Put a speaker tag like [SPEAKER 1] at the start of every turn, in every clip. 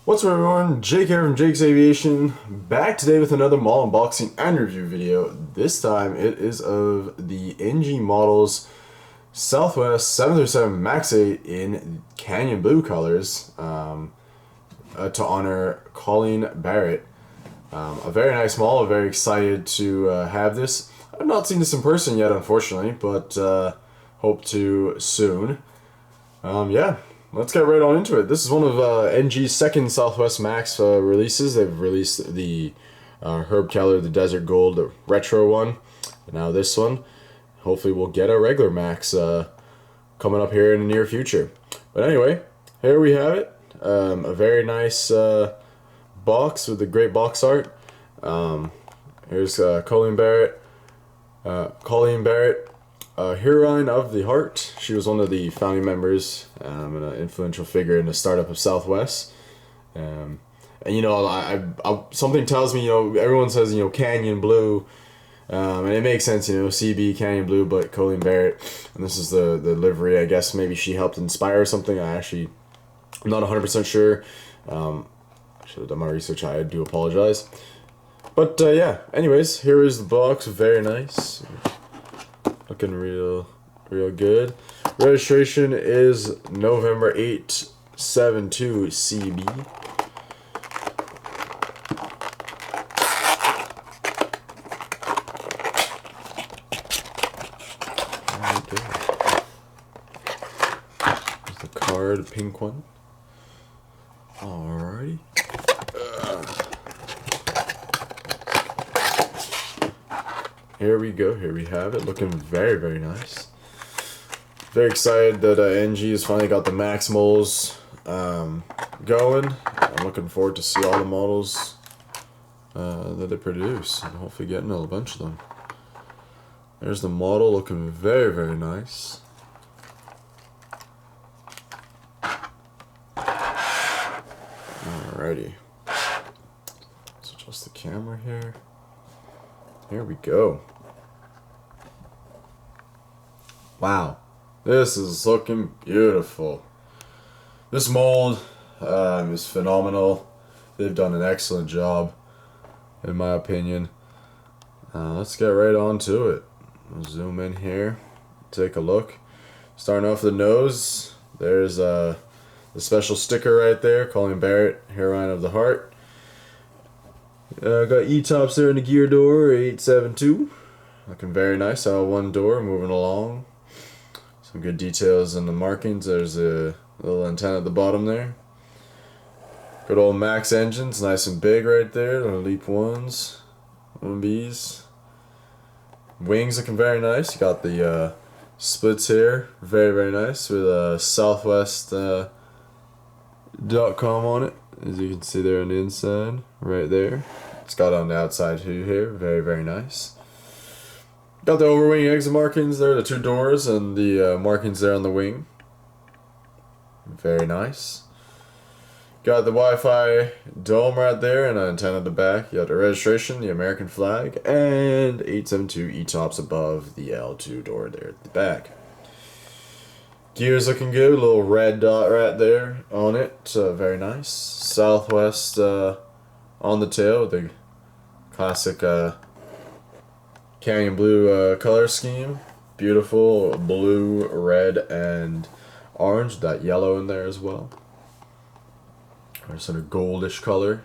[SPEAKER 1] What's up everyone, Jake here from Jake's Aviation, back today with another model unboxing and review video. This time it is of the NG Models Southwest 737 MAX 8 in Canyon Blue colors to honor Colleen Barrett. A very nice model, very excited to have this. I've not seen this in person yet unfortunately, but hope to soon. Yeah. Let's get right on into it. This is one of NG's second Southwest MAX releases. They've released the Herb Keller, the Desert Gold retro one. And now this one. Hopefully we'll get a regular MAX coming up here in the near future. But anyway, here we have it. A very nice box with the great box art. Here's Colleen Barrett. Heroine of the Heart. She was one of the founding members and an influential figure in the startup of Southwest. And you know, I something tells me, you know, everyone says, you know, Canyon Blue, and it makes sense, you know, CB Canyon Blue, but Colleen Barrett, and this is the livery. I guess maybe she helped inspire something. I'm not 100% sure. I should have done my research. I do apologize. But yeah. Anyways, here is the box. Very nice. Looking real good. Registration is November 872 CB. There's the card, pink one. Alrighty. Here we go, here we have it, looking very, very nice. Very excited that NG has finally got the MAX molds going. I'm looking forward to see all the models that they produce, and hopefully getting a bunch of them. There's the model, looking very, very nice. Alrighty. Let's adjust the camera here. Here we go. Wow, this is looking beautiful. This mold is phenomenal. They've done an excellent job, in my opinion. Let's get right on to it. I'll zoom in here, take a look. Starting off the nose, there's the special sticker right there, Colleen Barrett, Heroine of the Heart. Got E-tops there in the gear door, 872. Looking very nice. One door, moving along. Some good details in the markings. There's a little antenna at the bottom there. Good old MAX engines, nice and big right there. The Leap 1s, 1Bs. Wings looking very nice. You got the splits here, very, very nice, with Southwest.com on it. As you can see there on the inside, right there. It's got on the outside too here, very, very nice. Got the overwing exit markings there, the two doors, and the markings there on the wing. Very nice. Got the Wi-Fi dome right there and an antenna at the back. You got the registration, the American flag, and 872 E-tops above the L2 door there at the back. Gears looking good, a little red dot right there on it, very nice. Southwest on the tail with the classic Canyon Blue color scheme. Beautiful blue, red, and orange, that yellow in there as well. Or sort of goldish color.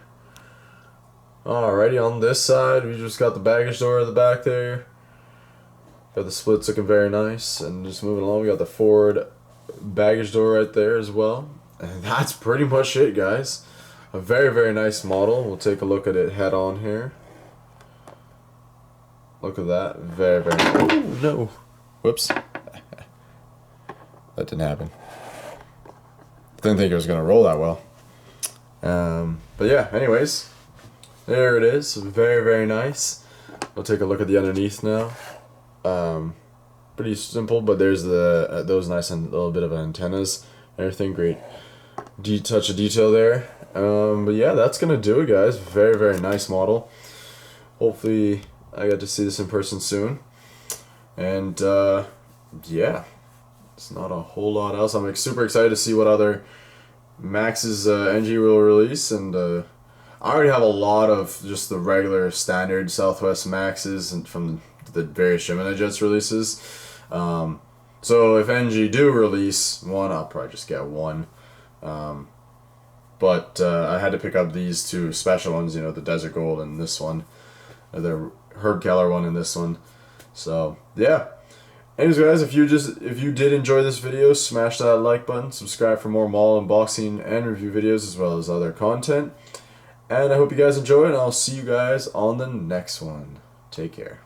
[SPEAKER 1] Alrighty, on this side, we just got the baggage door at the back there. Got the splits looking very nice, and just moving along, we got the forward baggage door right there as well. And that's pretty much it, guys. A very, very nice model. We'll take a look at it head on here. Look at that. Very, very nice. Oh, no. Whoops. That didn't happen. Didn't think it was going to roll that well. But yeah, anyways. There it is. Very, very nice. We'll take a look at the underneath now. Pretty simple, but there's the those nice and little bit of antennas. Everything great. Touch of detail there. But yeah, that's gonna do it, guys. Very, very nice model. Hopefully I get to see this in person soon. And yeah, it's not a whole lot else. I'm super excited to see what other Max's NG will release, and I already have a lot of just the regular standard Southwest Maxes and from the various Gemini Jets releases. So if NG do release one, I'll probably just get one. But I had to pick up these two special ones, you know, the Desert Gold and this one, the Herb Keller one and this one. So yeah. Anyways, guys, if you did enjoy this video, smash that like button, subscribe for more mall unboxing and review videos as well as other content. And I hope you guys enjoy, and I'll see you guys on the next one. Take care.